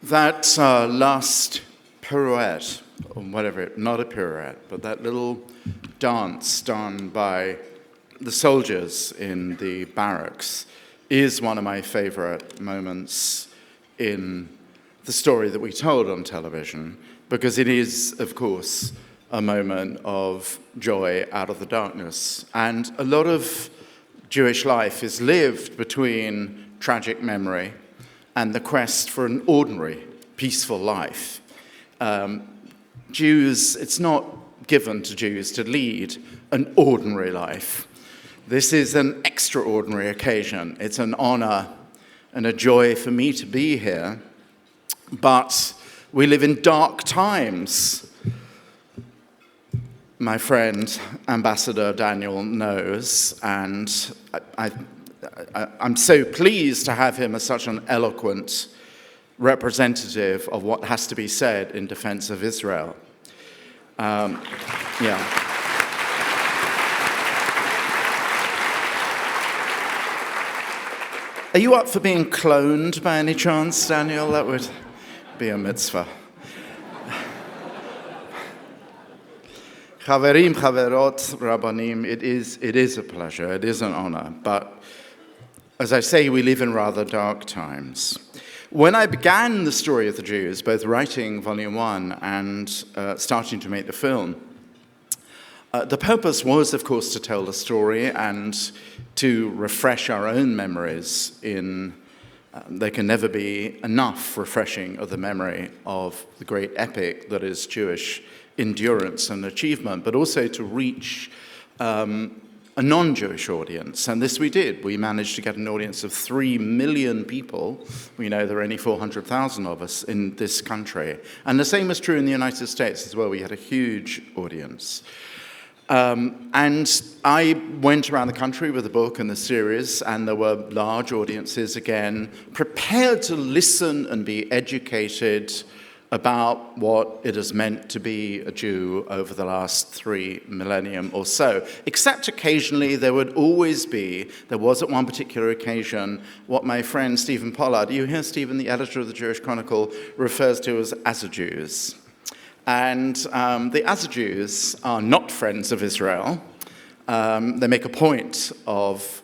That last pirouette, or whatever, not a pirouette, but that little dance done by the soldiers in the barracks is one of my favorite moments in the story that we told on television, because it is, of course, a moment of joy out of the darkness. And a lot of Jewish life is lived between tragic memory and the quest for an ordinary, peaceful life. It's not given to Jews to lead an ordinary life. This is an extraordinary occasion. It's an honor and a joy for me to be here. But we live in dark times. My friend, Ambassador Daniel, knows, and I'm so pleased to have him as such an eloquent representative of what has to be said in defense of Israel. Yeah. Are you up for being cloned by any chance, Daniel? That would be a mitzvah. Chaverim, chaverot, rabbanim, it is a pleasure, it is an honor, but as I say, we live in rather dark times. When I began the story of the Jews, both writing Volume 1 and starting to make the film, the purpose was, of course, to tell the story and to refresh our own memories there can never be enough refreshing of the memory of the great epic that is Jewish endurance and achievement, but also to reach a non-Jewish audience. And this we did. We managed to get an audience of 3 million people. We know there are only 400,000 of us in this country. And the same was true in the United States as well. We had a huge audience. And I went around the country with the book and the series, and there were large audiences again, prepared to listen and be educated about what it has meant to be a Jew over the last 3 millennium or so. Except occasionally there was at one particular occasion, what my friend Stephen Pollard, you hear Stephen, the editor of the Jewish Chronicle, refers to as Jews. And the Jews are not friends of Israel. They make a point of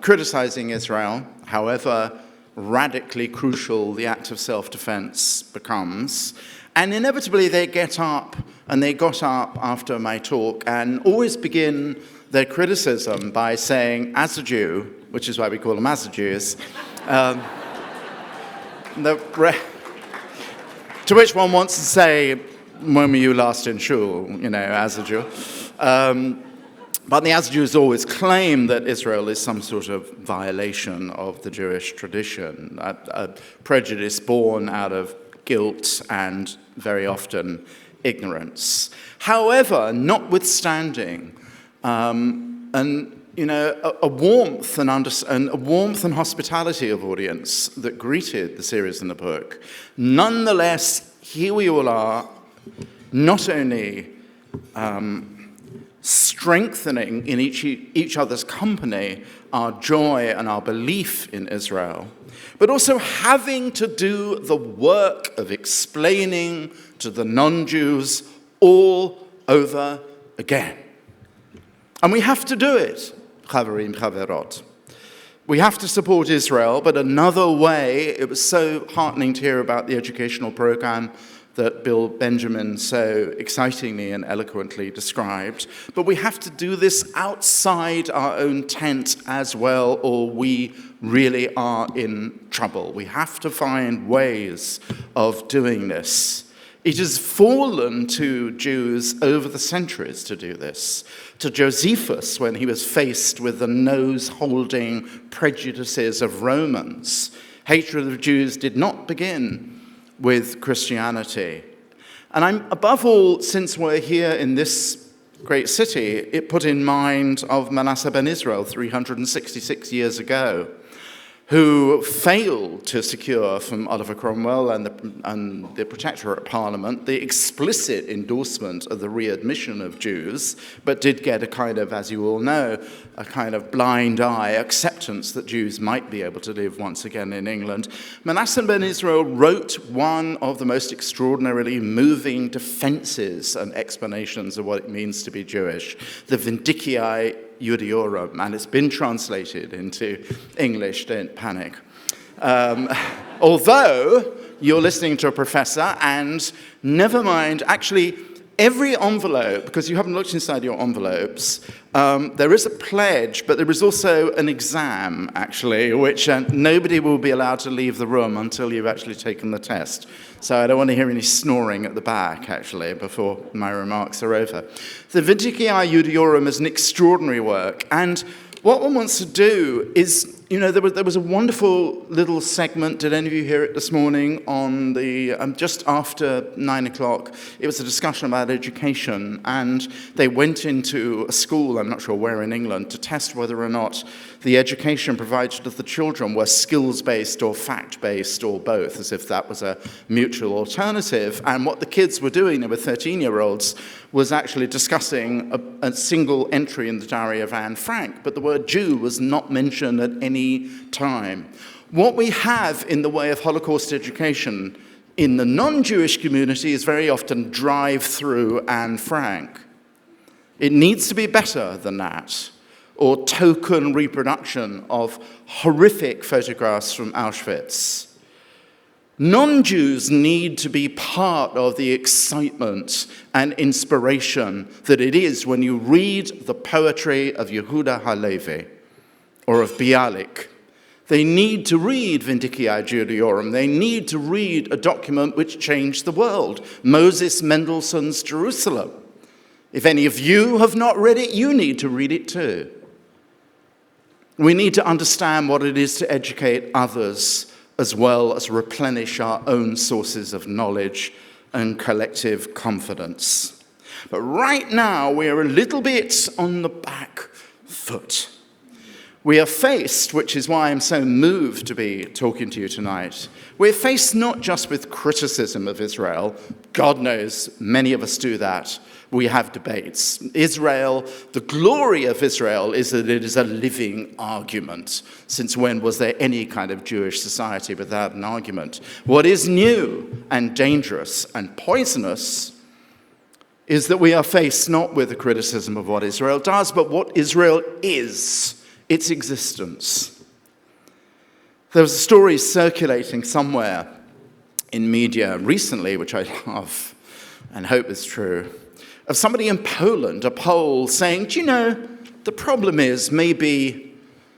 criticizing Israel, however radically crucial the act of self-defense becomes. And inevitably they got up after my talk and always begin their criticism by saying, as a Jew, which is why we call them as Jews, to which one wants to say, when were you last in shul, as a Jew? But the Jews always claim that Israel is some sort of violation of the Jewish tradition, a prejudice born out of guilt and very often ignorance. However, notwithstanding a warmth and hospitality of audience that greeted the series and the book, nonetheless, here we all are, not only strengthening in each other's company our joy and our belief in Israel, but also having to do the work of explaining to the non-Jews all over again. And we have to do it, chaverim, chaverot. We have to support Israel, but another way, it was so heartening to hear about the educational program that Bill Benjamin so excitingly and eloquently described. But we have to do this outside our own tent as well, or we really are in trouble. We have to find ways of doing this. It has fallen to Jews over the centuries to do this. To Josephus, when he was faced with the nose-holding prejudices of Romans, hatred of Jews did not begin with Christianity. And above all, since we're here in this great city, it put in mind of Manasseh ben Israel 366 years ago. who failed to secure from Oliver Cromwell and the Protectorate Parliament the explicit endorsement of the readmission of Jews, but did get a kind of, as you all know, a kind of blind eye acceptance that Jews might be able to live once again in England. Manasseh ben Israel wrote one of the most extraordinarily moving defenses and explanations of what it means to be Jewish, the Vindiciae Judiorum, and it's been translated into English, don't panic. Although you're listening to a professor, and never mind, actually, every envelope, because you haven't looked inside your envelopes, there is a pledge, but there is also an exam, actually, which nobody will be allowed to leave the room until you've actually taken the test. So I don't want to hear any snoring at the back, actually, before my remarks are over. The Vindiciae Judiorum is an extraordinary work, and what one wants to do is, you know, there was a wonderful little segment, did any of you hear it this morning, on the, just after 9 o'clock, it was a discussion about education, and they went into a school, I'm not sure where in England, to test whether or not the education provided to the children were skills-based or fact-based or both, as if that was a mutual alternative. And what the kids were doing, they were 13-year-olds, was actually discussing a single entry in the diary of Anne Frank, but the word Jew was not mentioned at any time. What we have in the way of Holocaust education in the non-Jewish community is very often drive-through Anne Frank. It needs to be better than that, or token reproduction of horrific photographs from Auschwitz. Non-Jews need to be part of the excitement and inspiration that it is when you read the poetry of Yehuda Halevi or of Bialik. They need to read Vindiciae Judiorum. They need to read a document which changed the world, Moses Mendelssohn's Jerusalem. If any of you have not read it, you need to read it too. We need to understand what it is to educate others as well as replenish our own sources of knowledge and collective confidence. But right now, we're a little bit on the back foot. We are faced, which is why I'm so moved to be talking to you tonight, we're faced not just with criticism of Israel. God knows many of us do that. We have debates. Israel, the glory of Israel is that it is a living argument. Since when was there any kind of Jewish society without an argument? What is new and dangerous and poisonous is that we are faced not with the criticism of what Israel does, but what Israel is, its existence. There was a story circulating somewhere in media recently, which I love and hope is true, of somebody in Poland, a Pole, saying, do you know, the problem is maybe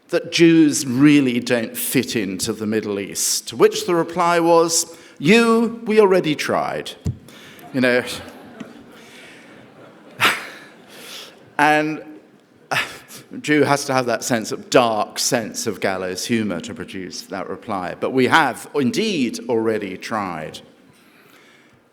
that Jews really don't fit into the Middle East. To which the reply was, we already tried. You know. And a Jew has to have that dark sense of gallows humor to produce that reply. But we have indeed already tried.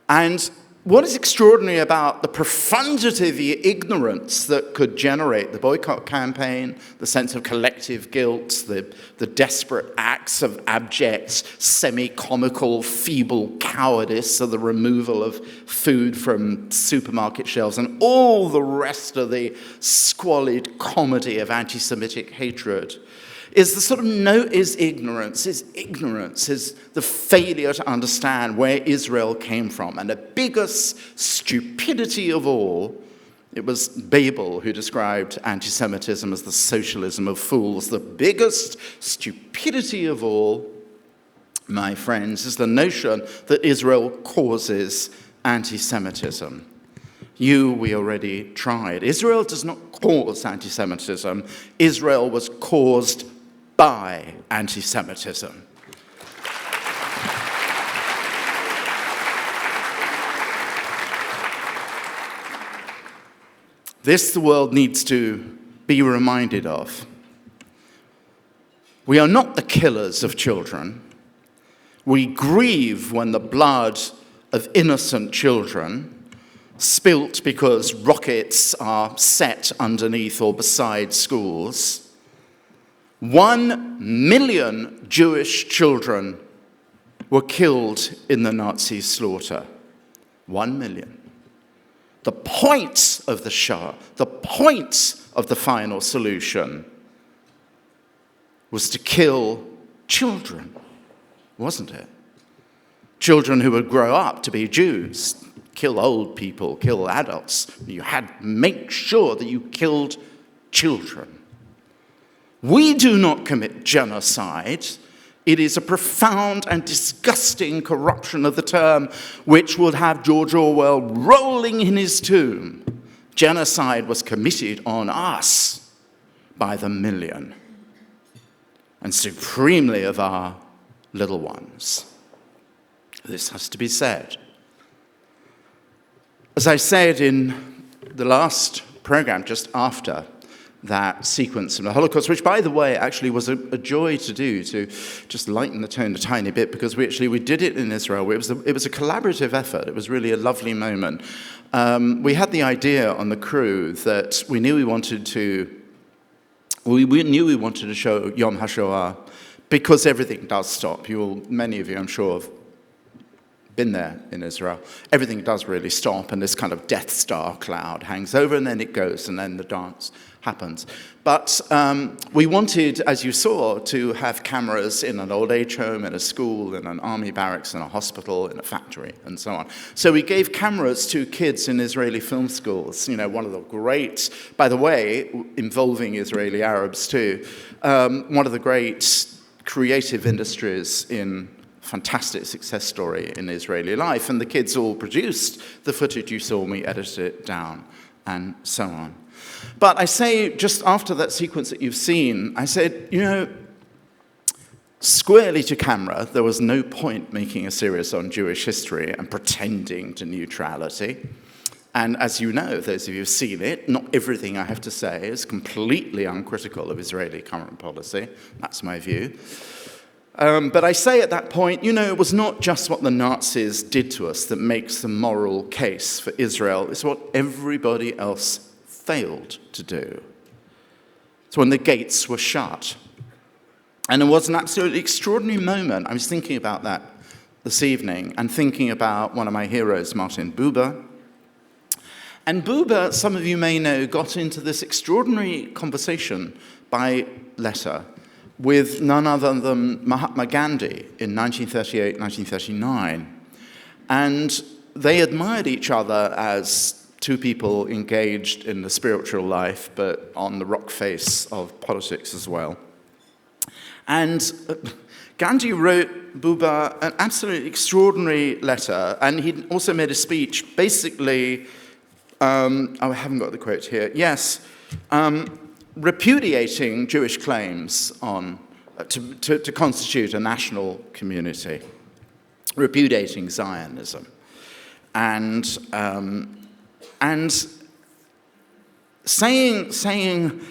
And what is extraordinary about the profundity of the ignorance that could generate the boycott campaign, the sense of collective guilt, the desperate acts of abject, semi-comical, feeble cowardice of the removal of food from supermarket shelves, and all the rest of the squalid comedy of anti-Semitic hatred, is ignorance, is the failure to understand where Israel came from. And the biggest stupidity of all, it was Babel who described anti-Semitism as the socialism of fools. The biggest stupidity of all, my friends, is the notion that Israel causes anti-Semitism. We already tried. Israel does not cause anti-Semitism. Israel was caused by anti-Semitism. This the world needs to be reminded of. We are not the killers of children. We grieve when the blood of innocent children spilt because rockets are set underneath or beside schools. 1 million Jewish children were killed in the Nazi slaughter. 1 million. The point of the Shoah, the point of the final solution was to kill children, wasn't it? Children who would grow up to be Jews, kill old people, kill adults. You had to make sure that you killed children. We do not commit genocide. It is a profound and disgusting corruption of the term which would have George Orwell rolling in his tomb. Genocide was committed on us by the million, and supremely of our little ones. This has to be said. As I said in the last program, just after that sequence of the Holocaust, which, by the way, actually was a joy to do, to just lighten the tone a tiny bit, because we did it in Israel. It was a collaborative effort. It was really a lovely moment. We had the idea on the crew that we knew we wanted to show Yom HaShoah, because everything does stop. Many of you, I'm sure, have been there in Israel. Everything does really stop, and this kind of Death Star cloud hangs over, and then it goes, and then the dance happens. But we wanted, as you saw, to have cameras in an old age home, in a school, in an army barracks, in a hospital, in a factory, and so on. So we gave cameras to kids in Israeli film schools. One of the great, by the way, involving Israeli Arabs too, one of the great creative industries in fantastic success story in Israeli life. And the kids all produced the footage you saw, we edited it down, and so on. But I say, just after that sequence that you've seen, I said, squarely to camera, there was no point making a series on Jewish history and pretending to neutrality. And as you know, those of you who've seen it, not everything I have to say is completely uncritical of Israeli current policy. That's my view. But I say at that point, it was not just what the Nazis did to us that makes the moral case for Israel. It's what everybody else failed to do. It's when the gates were shut. And it was an absolutely extraordinary moment. I was thinking about that this evening, and thinking about one of my heroes, Martin Buber. And Buber, some of you may know, got into this extraordinary conversation by letter with none other than Mahatma Gandhi in 1938, 1939. And they admired each other as two people engaged in the spiritual life, but on the rock face of politics as well. And Gandhi wrote Buber an absolutely extraordinary letter, and he also made a speech, basically, I haven't got the quote here, yes, repudiating Jewish claims to constitute a national community, repudiating Zionism, and saying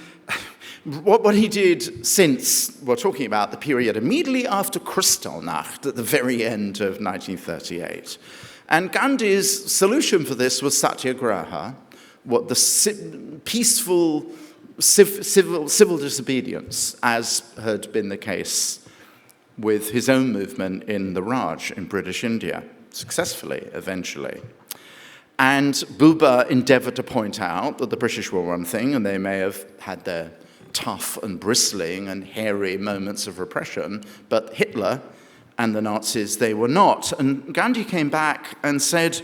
what he did since, we're talking about the period immediately after Kristallnacht, at the very end of 1938. And Gandhi's solution for this was satyagraha, what the peaceful civil disobedience, as had been the case with his own movement in the Raj in British India, successfully, eventually. And Buber endeavored to point out that the British were one thing, and they may have had their tough and bristling and hairy moments of repression, but Hitler and the Nazis, they were not. And Gandhi came back and said,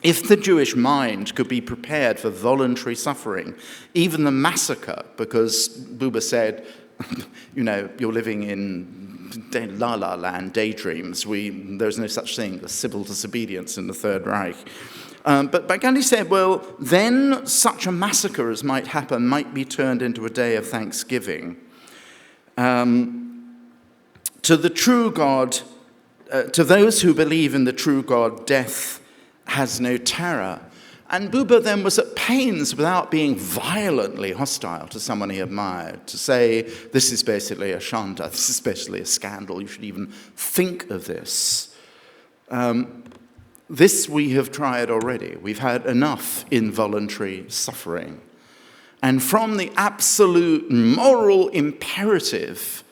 if the Jewish mind could be prepared for voluntary suffering, even the massacre, because Buber said, you're living in la-la land, daydreams. There's no such thing as civil disobedience in the Third Reich. But Gandhi said, well, then such a massacre as might happen might be turned into a day of thanksgiving. To the true God, to those who believe in the true God, death has no terror. And Buber then was at pains, without being violently hostile to someone he admired, to say, this is basically a shanta, this is basically a scandal, you should even think of this. This we have tried already. We've had enough involuntary suffering. and from the absolute moral imperative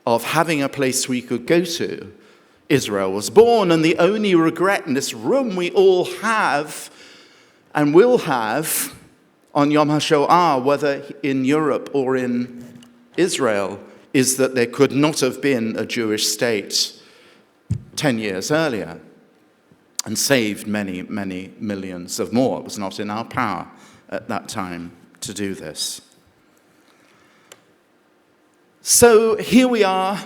of having a place we could go to, Israel was born. And the only regret in this room we all have and will have on Yom HaShoah, whether in Europe or in Israel, is that there could not have been a Jewish state 10 years earlier and saved many, many millions of more. It was not in our power at that time to do this. So here we are.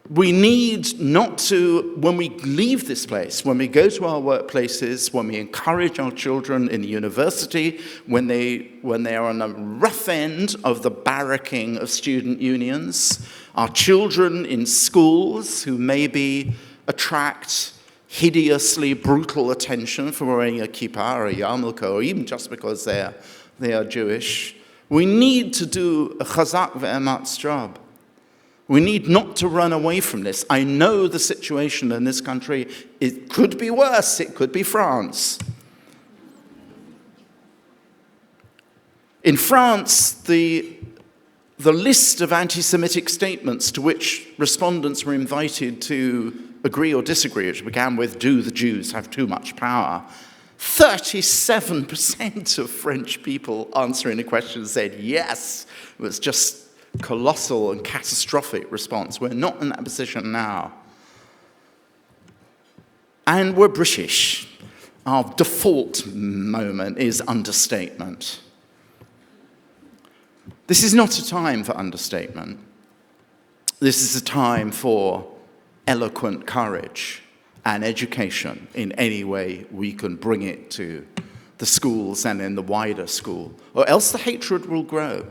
We need not to, when we leave this place, when we go to our workplaces, when we encourage our children in the university, when they are on the rough end of the barracking of student unions, our children in schools who maybe attract hideously brutal attention for wearing a kippah or a yarmulke, or even just because they are Jewish, we need to do a chazak ve'ematz job. We need not to run away from this. I know the situation in this country, it could be worse. It could be France. In France, the list of anti-Semitic statements to which respondents were invited to agree or disagree, which began with, do the Jews have too much power? 37% of French people answering the question said yes. It was just colossal and catastrophic response. We're not in that position now. And we're British. Our default moment is understatement. This is not a time for understatement. This is a time for eloquent courage and education in any way we can bring it to the schools and in the wider school, or else the hatred will grow.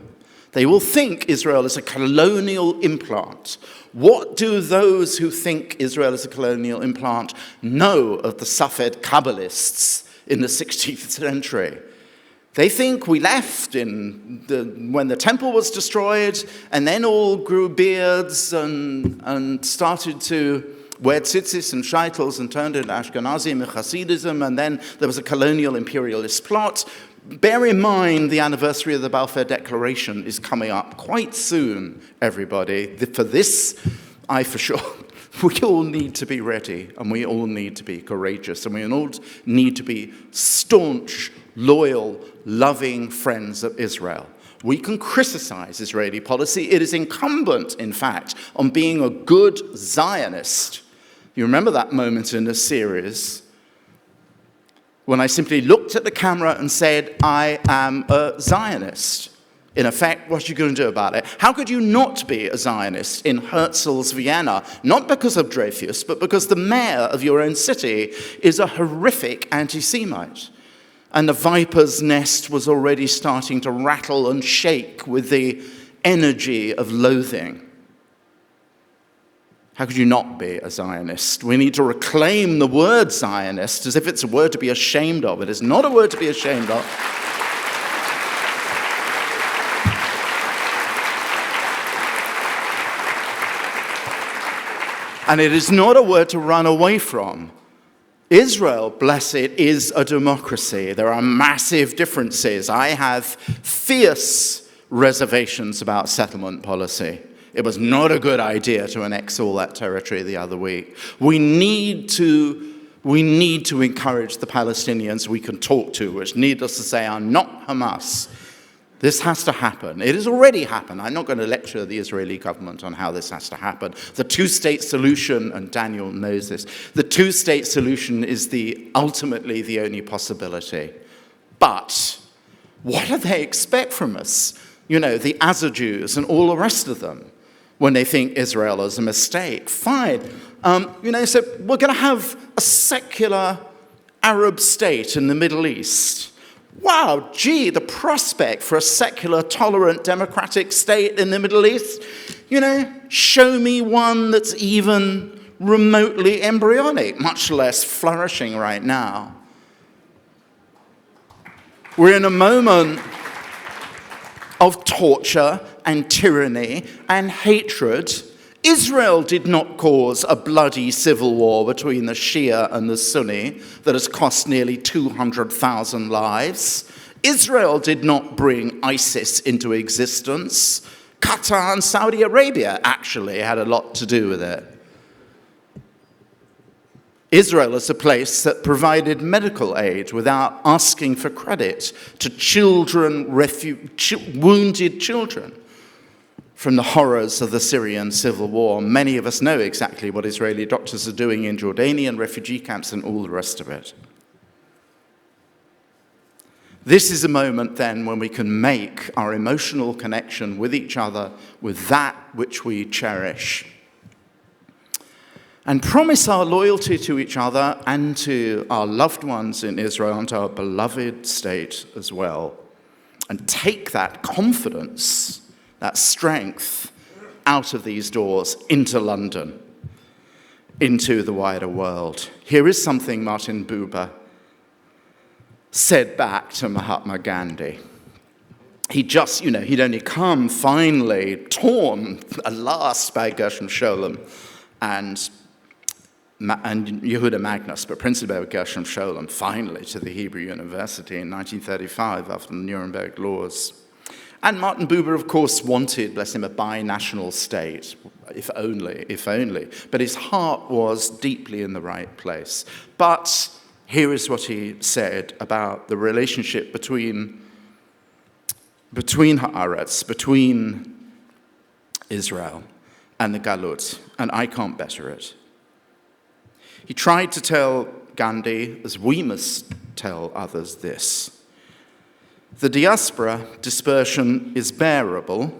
They will think Israel is a colonial implant. What do those who think Israel is a colonial implant know of the Safed Kabbalists in the 16th century? They think we left when the temple was destroyed, and then all grew beards and started to wear tzitzis and shaitels and turned into Ashkenazim and Hasidism, and then there was a colonial imperialist plot. Bear in mind the anniversary of the Balfour Declaration is coming up quite soon, everybody. For this, for sure, we all need to be ready, and we all need to be courageous, and we all need to be staunch, loyal, loving friends of Israel. We can criticize Israeli policy. It is incumbent, in fact, on being a good Zionist. You remember that moment in the series when I simply looked at the camera and said, I am a Zionist. In effect, what are you going to do about it? How could you not be a Zionist in Herzl's Vienna? Not because of Dreyfus, but because the mayor of your own city is a horrific anti-Semite. And the viper's nest was already starting to rattle and shake with the energy of loathing. How could you not be a Zionist? We need to reclaim the word Zionist as if it's a word to be ashamed of. It is not a word to be ashamed of. And it is not a word to run away from. Israel, bless it, is a democracy. There are massive differences. I have fierce reservations about settlement policy. It was not a good idea to annex all that territory the other week. We need to encourage the Palestinians we can talk to, which, needless to say, are not Hamas. This has to happen. It has already happened. I'm not going to lecture the Israeli government on how this has to happen. The two-state solution, and Daniel knows this, the two-state solution is ultimately the only possibility. But what do they expect from us? You know, the Azar-Jews and all the rest of them, when they think Israel is a mistake. Fine. So we're going to have a secular Arab state in the Middle East. Wow, gee, the prospect for a secular, tolerant, democratic state in the Middle East. Show me one that's even remotely embryonic, much less flourishing right now. We're in a moment of torture and tyranny and hatred. Israel did not cause a bloody civil war between the Shia and the Sunni that has cost nearly 200,000 lives. Israel did not bring ISIS into existence. Qatar and Saudi Arabia actually had a lot to do with it. Israel is a place that provided medical aid without asking for credit to children, wounded children from the horrors of the Syrian civil war. Many of us know exactly what Israeli doctors are doing in Jordanian refugee camps and all the rest of it. This is a moment then when we can make our emotional connection with each other, with that which we cherish, and promise our loyalty to each other and to our loved ones in Israel and to our beloved state as well. And take that confidence, that strength out of these doors into London, into the wider world. Here is something Martin Buber said back to Mahatma Gandhi. He'd only come finally, torn, alas, by Gershom Scholem and Yehuda Magnus, but principally by Gershom Scholem, finally to the Hebrew University in 1935 after the Nuremberg laws. And Martin Buber, of course, wanted, bless him, a binational state, if only. But his heart was deeply in the right place. But here is what he said about the relationship between Haaretz, between Israel and the Galut, and I can't better it. He tried to tell Gandhi, as we must tell others, this: the diaspora dispersion is bearable.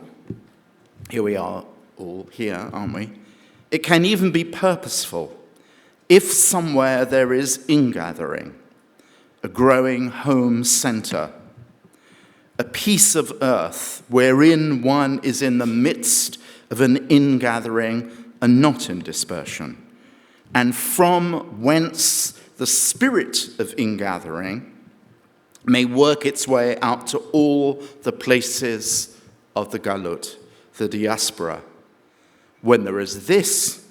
Here we are all here, aren't we? It can even be purposeful if somewhere there is ingathering, a growing home center, a piece of earth wherein one is in the midst of an ingathering and not in dispersion, and from whence the spirit of ingathering may work its way out to all the places of the Galut, the diaspora. When there is this,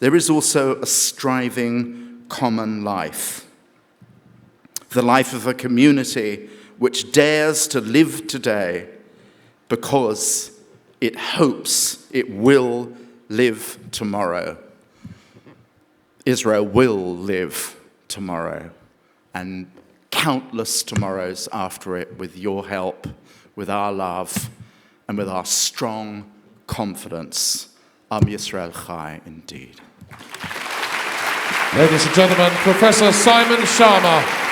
there is also a striving common life, the life of a community which dares to live today because it hopes it will live tomorrow. Israel will live tomorrow, and countless tomorrows after it, with your help, with our love, and with our strong confidence. Am Yisrael Chai indeed. Ladies and gentlemen, Professor Simon Schama.